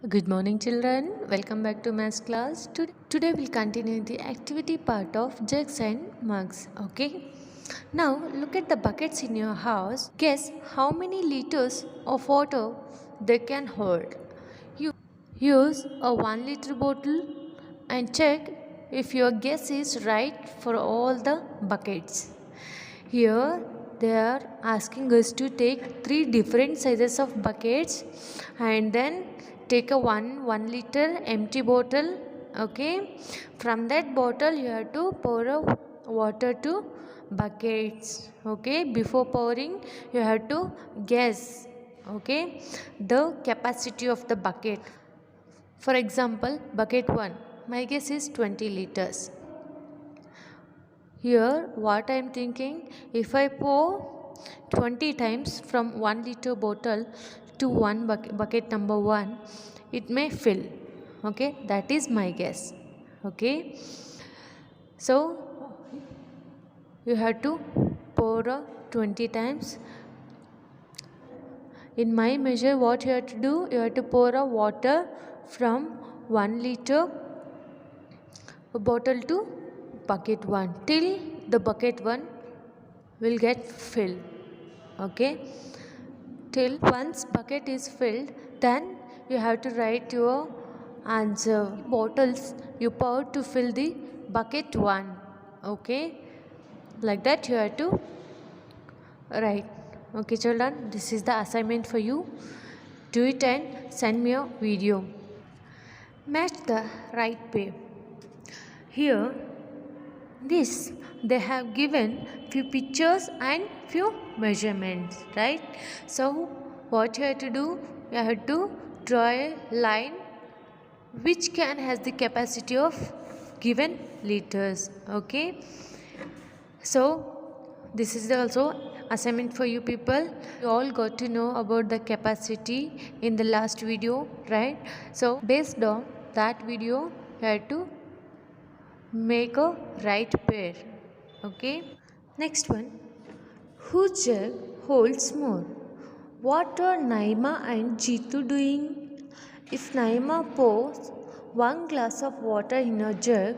Good morning, children. Welcome back to maths class. Today we'll continue the activity part of jugs and mugs. Okay. Now look at the buckets in your house. Guess how many liters of water they can hold. You use a 1 liter bottle and check if your guess is right for all the buckets. Here they are asking us to take three different sizes of buckets and then take a 1 liter empty bottle. Okay, from that bottle you have to pour a water to buckets. Okay, before pouring you have to guess, okay, the capacity of the bucket. For example, bucket 1, my guess is 20 liters. Here, what I am thinking, if I pour 20 times from 1 liter bottle to one bucket number 1, it may fill. Okay, that is my guess. Okay, so you have to pour 20 times. In my measure, what you have to do, you have to pour a water from 1 liter bottle to bucket 1 till the bucket 1 will get filled. Okay, till once bucket is filled, then you have to write your answer. Bottles you pour to fill the bucket 1. Okay, like that you have to write. Okay, children, this is the assignment for you. Do it and send me a video. Match the right way. Here this they have given few pictures and few measurements, right? So what you have to do, you have to draw a line which can has the capacity of given liters. Okay, so this is also assignment for you people. You all got to know about the capacity in the last video, right? So based on that video you have to make a right pair. Okay, next one, whose jug holds more? What are Naima and Jitu doing? If Naima pours 1 glass of water in a jug,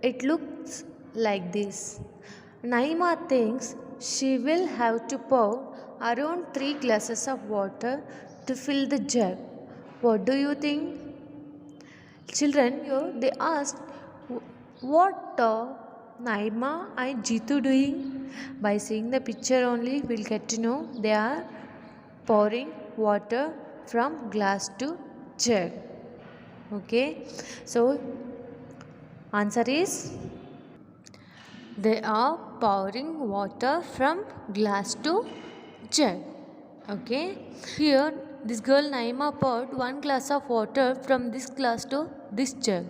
it looks like this. Naima thinks she will have to pour around 3 glasses of water to fill the jug. What do you think? Children, here they asked, what are Naima and Jitu doing? By seeing the picture only, we'll get to know they are pouring water from glass to jug. Okay, so answer is they are pouring water from glass to jug. Okay, here this girl Naima poured 1 glass of water from this glass to this jug.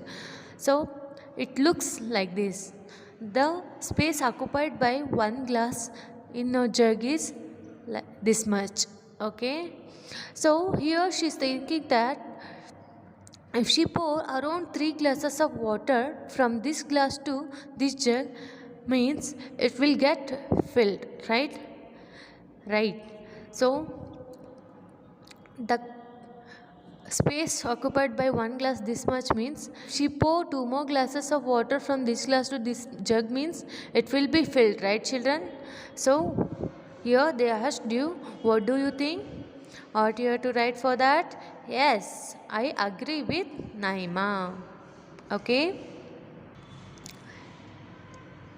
So it looks like this. The space occupied by 1 glass in a jug is like this much. Okay, so here she is thinking that if she pour around 3 glasses of water from this glass to this jug, means it will get filled, right. So the space occupied by 1 glass this much means she pour 2 more glasses of water from this glass to this jug, means it will be filled, right children? So here they asked you, what do you think? What you have to write for that? Yes, I agree with Naima. Okay,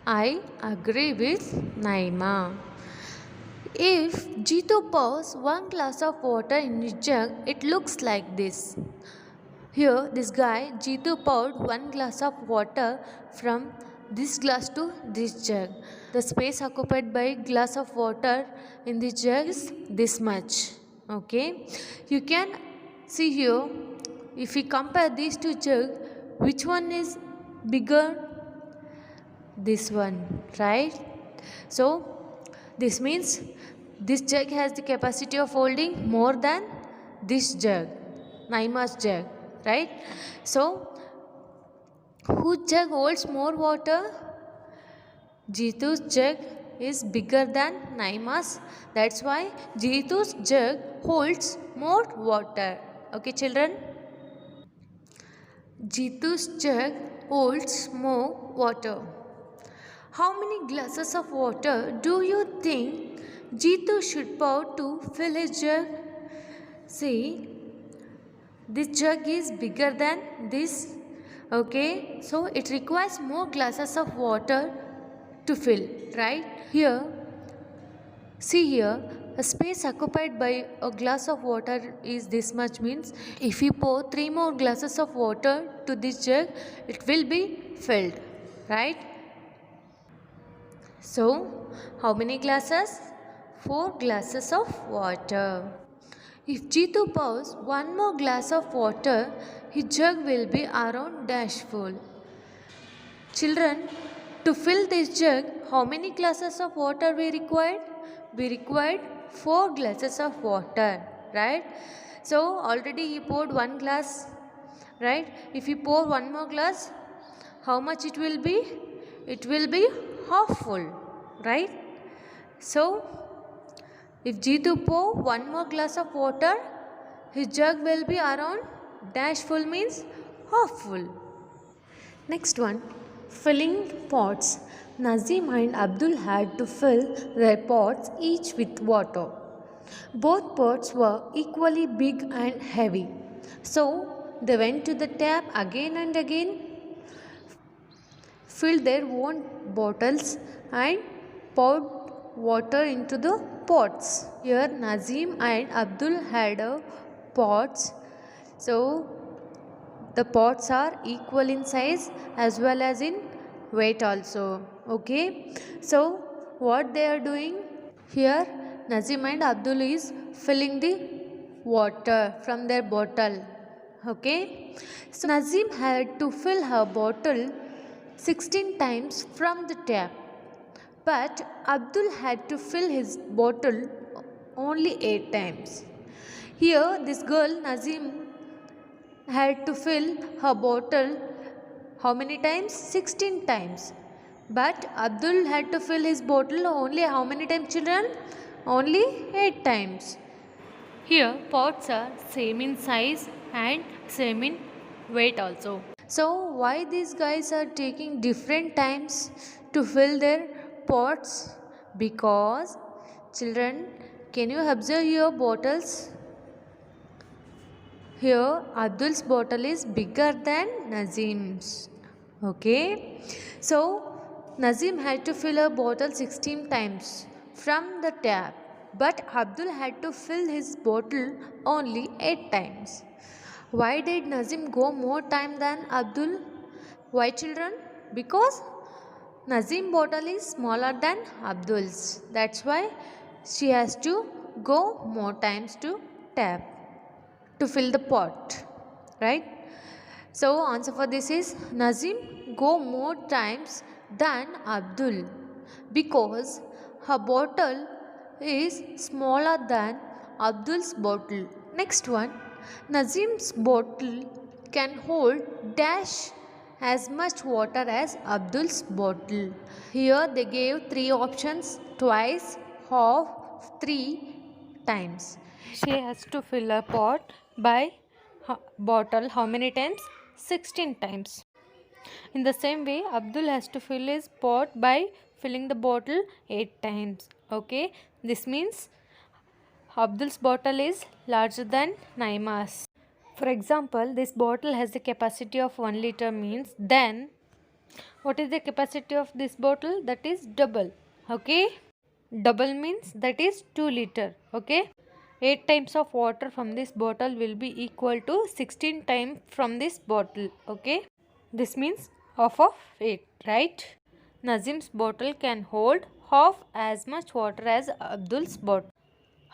I agree with Naima. If Jitu pours 1 glass of water in his jug, it looks like this. Here, this guy Jitu poured 1 glass of water from this glass to this jug. The space occupied by glass of water in this jug is this much. Okay, you can see here. If we compare these two jugs, which one is bigger? This one, right? So this means this jug has the capacity of holding more than this jug, Naima's jug, right? So whose jug holds more water? Jitu's jug is bigger than Naima's. That's why Jitu's jug holds more water. Okay, children? Jitu's jug holds more water. How many glasses of water do you think Jitu should pour to fill his jug? See, this jug is bigger than this. Okay, so it requires more glasses of water to fill, right? Here, see here, a space occupied by a glass of water is this much, means if you pour 3 more glasses of water to this jug, it will be filled, right? So, how many glasses? 4 glasses of water. If Jitu pours one more glass of water, his jug will be around dash full. Children, to fill this jug, how many glasses of water we required? We required 4 glasses of water, right? So already he poured one glass, right? If you pour one more glass, how much it will be? It will be half full, right? So if Jitu pour one more glass of water, his jug will be around dash full, means half full. Next one, filling pots. Nazim and Abdul had to fill their pots each with water. Both pots were equally big and heavy. So they went to the tap again and again, filled their own bottles and poured water into the pots. Here Nazim and Abdul had pots. So the pots are equal in size as well as in weight also. Okay. So what they are doing? Here Nazim and Abdul is filling the water from their bottle. Okay. So Nazim had to fill her bottle 16 times from the tap. But Abdul had to fill his bottle only 8 times. Here this girl Nazim had to fill her bottle how many times? 16 times. But Abdul had to fill his bottle only how many times, children? Only 8 times. Here pots are same in size and same in weight also. So why these guys are taking different times to fill their pots? Because children, can you observe your bottles? Here Abdul's bottle is bigger than Nazim's. Okay. So Nazim had to fill a bottle 16 times from the tap, but Abdul had to fill his bottle only 8 times. Why did Nazim go more time than Abdul? Why, children? Because Nazim bottle is smaller than Abdul's. That's why she has to go more times to tap to fill the pot, right? So answer for this is Nazim go more times than Abdul because her bottle is smaller than Abdul's bottle. Next one, Nazim's bottle can hold dash as much water as Abdul's bottle. Here they gave 3 options: twice, half, 3 times. She has to fill a pot by bottle how many times? 16 times. In the same way, Abdul has to fill his pot by filling the bottle 8 times. Okay, this means Abdul's bottle is larger than Naima's. For example, this bottle has the capacity of 1 liter, means then what is the capacity of this bottle? That is double. Okay, double means that is 2 liter. Okay, 8 times of water from this bottle will be equal to 16 times from this bottle. Okay, this means half of 8, right? Nazim's bottle can hold half as much water as Abdul's bottle.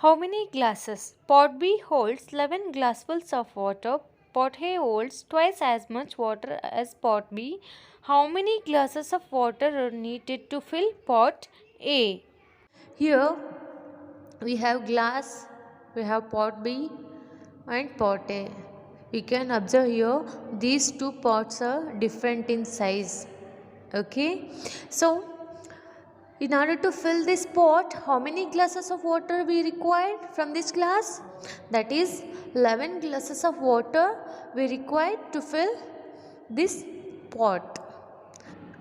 How many glasses? Pot B holds 11 glassfuls of water. Pot A holds twice as much water as pot B. How many glasses of water are needed to fill pot A? Here we have glass, we have pot B and pot A. We can observe here these 2 pots are different in size. Okay, so in order to fill this pot, how many glasses of water we required from this glass? That is 11 glasses of water we required to fill this pot.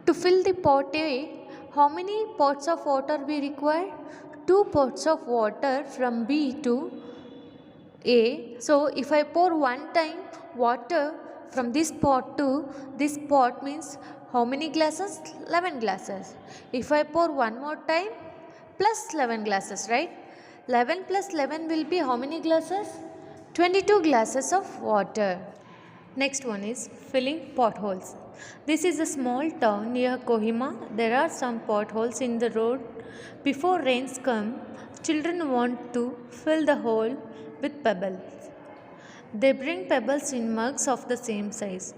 To fill the pot A, how many pots of water we require? 2 pots of water from B to A. So if I pour one time water from this pot to this pot means how many glasses? 11 glasses. If I pour one more time plus 11 glasses, right? 11 plus 11 will be how many glasses? 22 glasses of water. Next one is filling potholes. This is a small town near Kohima. There are some potholes in the road. Before rains come, children want to fill the hole with pebbles. They bring pebbles in mugs of the same size.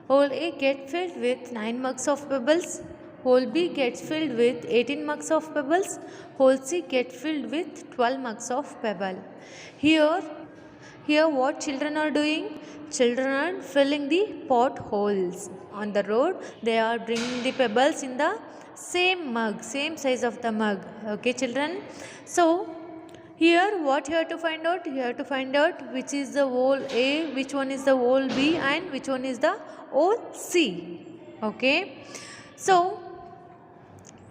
Hole A gets filled with 9 mugs of pebbles. Hole B gets filled with 18 mugs of pebbles. Hole C gets filled with 12 mugs of pebble. Here what children are doing? Children are filling the potholes. On the road, they are bringing the pebbles in the same mug, same size of the mug. Okay, children? So, here what you have to find out? You have to find out which is the hole A, which one is the hole B and which one is the hole C. Okay? So,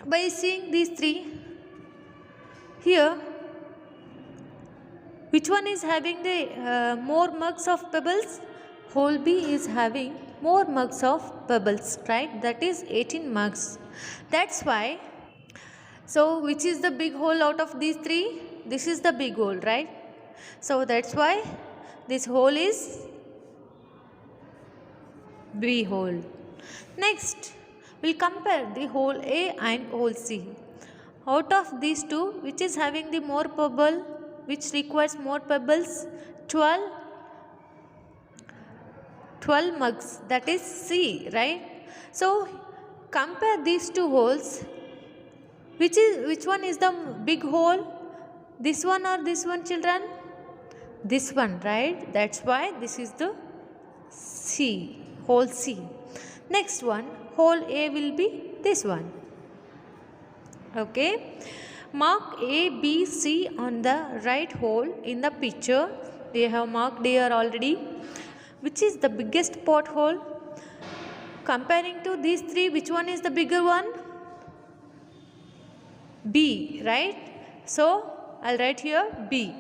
by seeing these three, here which one is having the more mugs of pebbles? Hole B is having more mugs of pebbles, right? That is 18 mugs. That's why. So, which is the big hole out of these three? This is the big hole, right? So, that's why this hole is B hole. Next, we'll compare the hole A and hole C. Out of these two, which is having the more pebble, which requires more pebbles? 12 mugs, that is C, right? So, compare these two holes. Which one is the big hole? This one or this one, children? This one, right? That's why this is the C, hole C. Next one, hole A will be this one. Okay. Mark A, B, C on the right hole in the picture. They have marked here already. Which is the biggest pothole? Comparing to these three, which one is the bigger one? B, right? So, I'll write here B.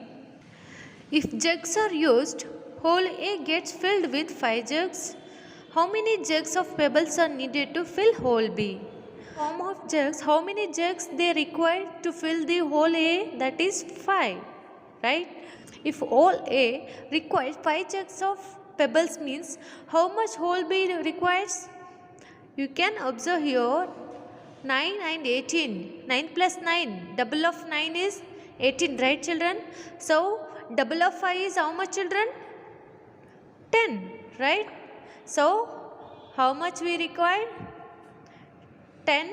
If jugs are used, hole A gets filled with 5 jugs. How many jugs of pebbles are needed to fill hole B? Form of jugs, how many jugs they require to fill the hole A? That is 5, right? If hole A requires 5 jugs of pebbles means how much hole B requires? You can observe here 9 and 18. 9 plus 9. Double of 9 is 18, right, children? So, double of 5 is how much, children? 10, right? So, how much we require? 10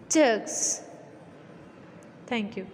jugs. Thank you.